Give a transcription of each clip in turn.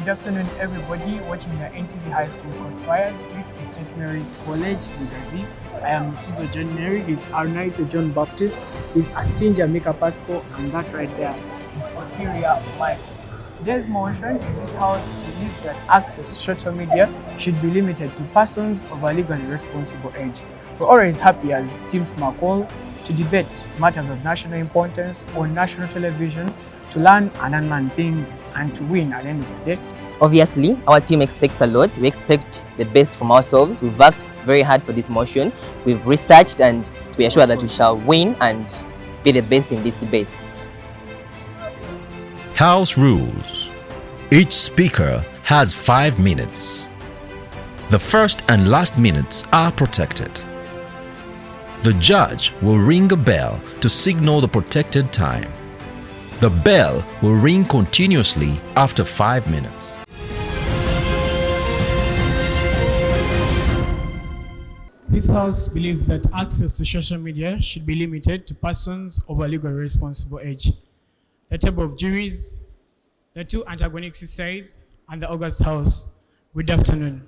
Good afternoon, everybody watching the NTV High School Crossfires. This is St.Mary'S College, Lugazi. I am Lusuzo John Mary. This is Arnaito John Baptist. This is Asinja Mika Pasco, and that right there is Ophelia Michael. Today's motion is this house believes that access to social media should be limited to persons of a legally responsible age. We're always happy as Team SMACOL to debate matters of national importance on national television, to learn and unlearn things, and to win at the end of the day. Obviously, our team expects a lot. We expect the best from ourselves. We've worked very hard for this motion. We've researched and we are sure that we shall win and be the best in this debate. House rules. Each speaker has 5 minutes. The first and last minutes are protected. The judge will ring a bell to signal the protected time. The bell will ring continuously after 5 minutes. This house believes that access to social media should be limited to persons of a legally responsible age. The table of juries, the two antagonistic sides, and the August House. Good afternoon.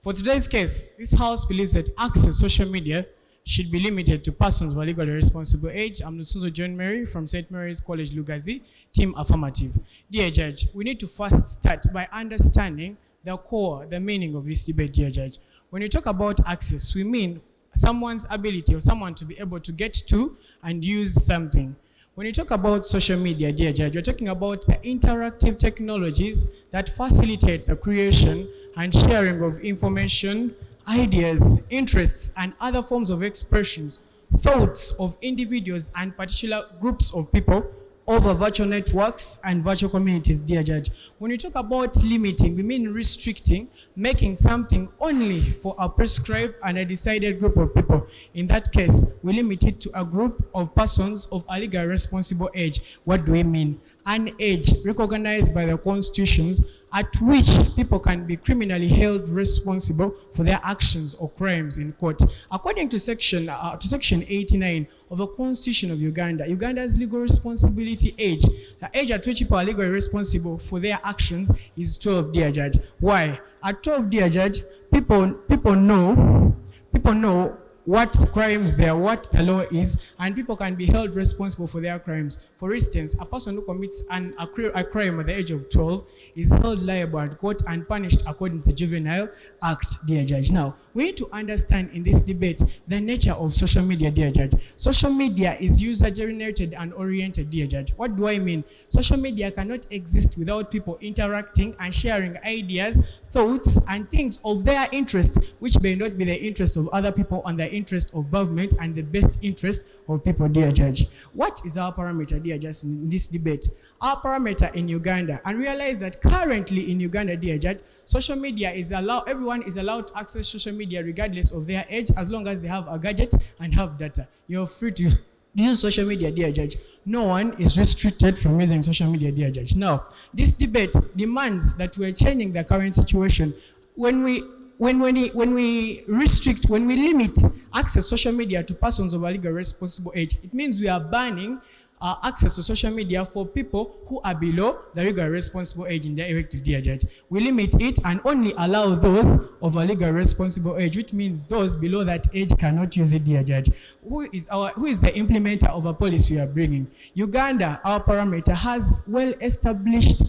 For today's case, this house believes that access to social media should be limited to persons of a legally responsible age. I'm Lusuzo John Mary from St.Mary'S College, Lugazi, Team Affirmative. Dear Judge, we need to first start by understanding the core, the meaning of this debate, dear Judge. When you talk about access, we mean someone's ability or someone to be able to get to and use something. When you talk about social media, dear Judge, you're talking about the interactive technologies that facilitate the creation and sharing of information, ideas, interests, and other forms of expressions, thoughts of individuals and particular groups of people over virtual networks and virtual communities, dear Judge. When you talk about limiting, we mean restricting, making something only for a prescribed and a decided group of people. In that case, we limit it to a group of persons of a legally responsible age. What do we mean? An age recognized by the constitutions at which people can be criminally held responsible for their actions or crimes in court. According to section 89 of the Constitution of Uganda, Uganda's legal responsibility age, the age at which people are legally responsible for their actions, is 12, dear Judge. Why? At 12, dear Judge, people know what crimes there are, what the law is, and people can be held responsible for their crimes. For instance, a person who commits a crime at the age of 12 is held liable at court and punished according to the Juvenile Act, dear Judge. Now, we need to understand in this debate the nature of social media, dear Judge. Social media is user-generated and oriented, dear Judge. What do I mean? Social media cannot exist without people interacting and sharing ideas, thoughts, and things of their interest, which may not be the interest of other people and the interest of government and the best interest of people, dear Judge. What is our parameter, dear Judge, in this debate? Our parameter in Uganda, and realize that currently in Uganda, dear Judge, social media is allowed, everyone is allowed to access social media regardless of their age, as long as they have a gadget and have data. You're free to use social media, dear Judge. No one is restricted from using social media, dear Judge. Now, this debate demands that we're changing the current situation. When we restrict, when we limit access to social media to persons of a legally responsible age, it means we are banning access to social media for people who are below the legally responsible age in their elected, dear Judge. We limit it and only allow those of a legally responsible age, which means those below that age cannot use it, dear Judge. Who is the implementer of a policy we are bringing? Uganda, our parameter, has well-established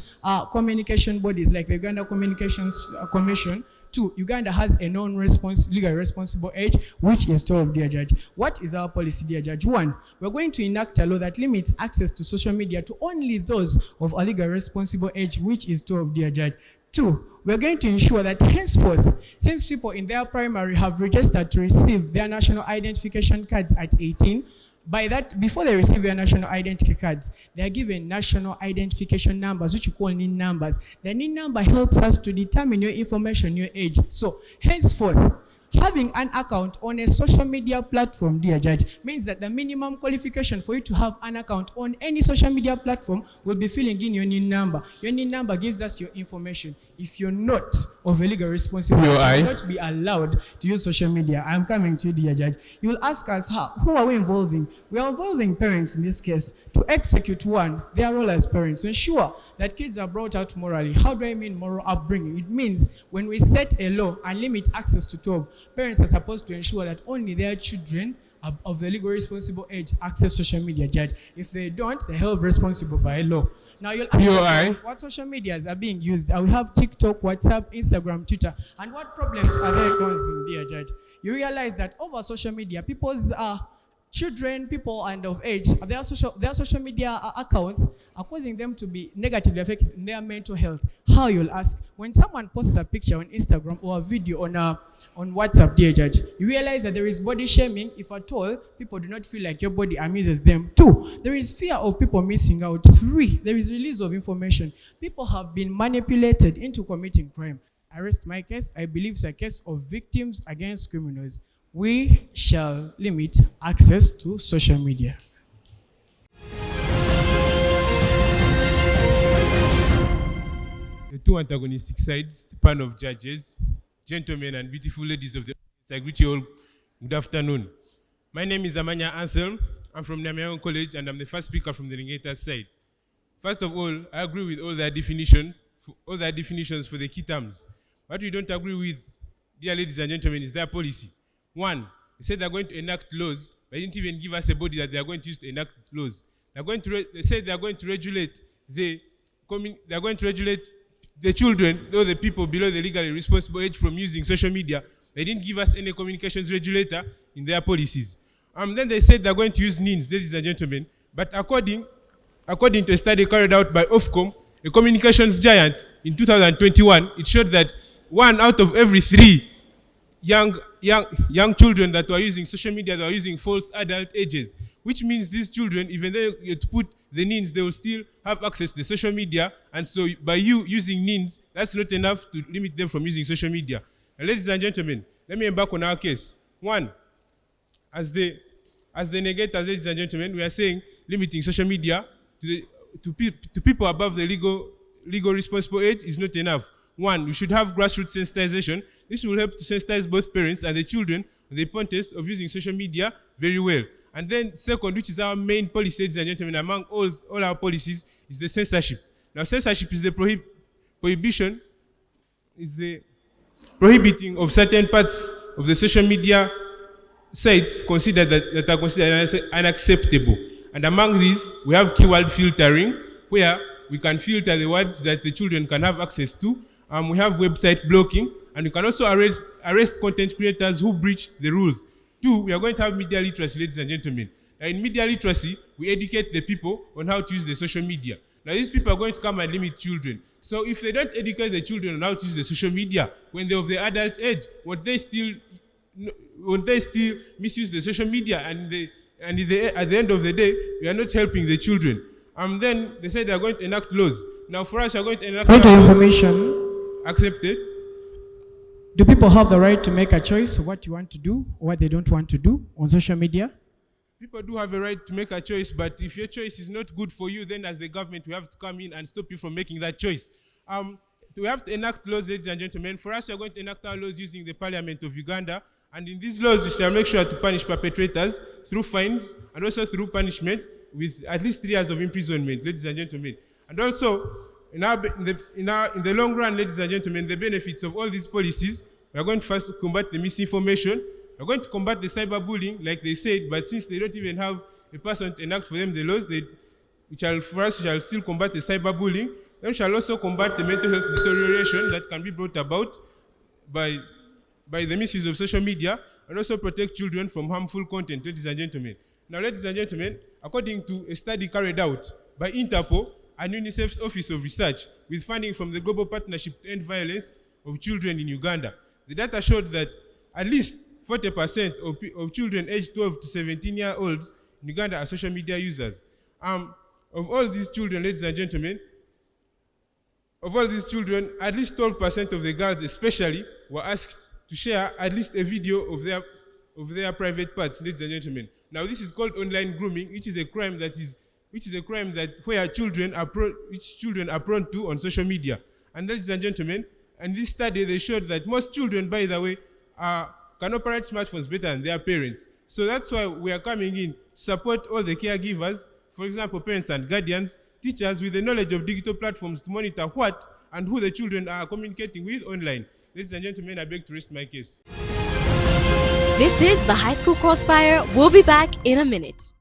communication bodies like the Uganda Communications Commission. 2, Uganda has a legally responsible age, which is 12, dear Judge. What is our policy, dear Judge? 1, we're going to enact a law that limits access to social media to only those of a legally responsible age, which is 12, dear Judge. 2, we're going to ensure that henceforth, since people in their primary have registered to receive their national identification cards at 18, by that, before they receive their national identity cards, they are given national identification numbers, which you call NIN numbers. The NIN number helps us to determine your information, your age. So, henceforth, having an account on a social media platform, dear Judge, means that the minimum qualification for you to have an account on any social media platform will be filling in your NIN number. Your NIN number gives us your information. if you're not of a legal responsibility, you will not be allowed to use social media. I'm coming to you, dear judge. You will ask us, who are we involving? We are involving parents in this case to execute their role as parents, to ensure that kids are brought out morally. How do I mean moral upbringing? It means when we set a law and limit access to 12, parents are supposed to ensure that only their children of the legal responsible age access social media, judge. If they don't, they're held responsible by law. Now you'll ask yourself, what social medias are being used? We have TikTok, WhatsApp, Instagram, Twitter, and what problems are they causing, dear judge? You realize that over social media, people's children, people and of age, their social media accounts are causing them to be negatively affected in their mental health. How, you'll ask? When someone posts a picture on Instagram or a video on WhatsApp, dear judge, you realize that there is body shaming. If at all, people do not feel like your body amuses them. 2, there is fear of people missing out. 3, there is release of information. People have been manipulated into committing crime. I rest my case. I believe it's a case of victims against criminals. We shall limit access to social media. The two antagonistic sides, the panel of judges, gentlemen and beautiful ladies of the audience, I greet you all. Good afternoon. My name is Amanya Anselm. I'm from Namilyango College and I'm the first speaker from the Lingator side. First of all, I agree with all their definitions for the key terms. What we don't agree with, dear ladies and gentlemen, is their policy. 1, they said they're going to enact laws, but they didn't even give us a body that they are going to use to enact laws. They said they're going to regulate the children, or the people below the legally responsible age, from using social media. They didn't give us any communications regulator in their policies. Then they said they're going to use NINs, ladies and gentlemen. But according to a study carried out by Ofcom, a communications giant, in 2021, it showed that 1 out of every 3 young children that were using social media, they were using false adult ages, which means these children, even though you put the NINs, they will still have access to the social media. And so by you using NINs, that's not enough to limit them from using social media. And ladies and gentlemen, let me embark on our case. 1, as the negators, ladies and gentlemen, we are saying limiting social media to people above the legal responsible age is not enough. 1, we should have grassroots sensitization. This will help to sensitize both parents and the children on the importance of using social media very well. And then 2nd, which is our main policy, ladies and gentlemen, among all our policies, is the censorship. Now, censorship is the prohibiting of certain parts of the social media sites that are considered unacceptable. And among these, we have keyword filtering, where we can filter the words that the children can have access to. We have website blocking, and we can also arrest content creators who breach the rules. 2, we are going to have media literacy, ladies and gentlemen. Now, in media literacy, we educate the people on how to use the social media. Now, these people are going to come and limit children. So if they don't educate the children on how to use the social media when they're of the adult age, won't they still misuse the social media? And at the end of the day, we are not helping the children. Then they say they are going to enact laws. Now, for us, we are going to enact information. Accepted. Do people have the right to make a choice of what you want to do or what they don't want to do on social media? People do have a right to make a choice, but if your choice is not good for you, then as the government, we have to come in and stop you from making that choice. We have to enact laws, ladies and gentlemen. For us, we are going to enact our laws using the Parliament of Uganda. And in these laws, we shall make sure to punish perpetrators through fines and also through punishment with at least 3 years of imprisonment, ladies and gentlemen. And also, in the long run, ladies and gentlemen, the benefits of all these policies, we are going to first combat the misinformation. We are going to combat the cyberbullying, like they said, but since they don't even have a person to enact for them the laws, we shall still combat the cyberbullying. Then we shall also combat the mental health deterioration that can be brought about by the misuse of social media, and also protect children from harmful content, ladies and gentlemen. Now, ladies and gentlemen, according to a study carried out by Interpol and UNICEF's Office of Research, with funding from the Global Partnership to End Violence of Children in Uganda, the data showed that at least 40% of children aged 12 to 17-year-olds in Uganda are social media users. Of all these children, ladies and gentlemen, at least 12% of the girls especially were asked to share at least a video of their private parts, ladies and gentlemen. Now, this is called online grooming, which is a crime where children are prone to on social media. And ladies and gentlemen, in this study, they showed that most children, by the way, can operate smartphones better than their parents. So that's why we are coming in to support all the caregivers, for example, parents and guardians, teachers with the knowledge of digital platforms to monitor what and who the children are communicating with online. Ladies and gentlemen, I beg to rest my case. This is the High School Crossfire. We'll be back in a minute.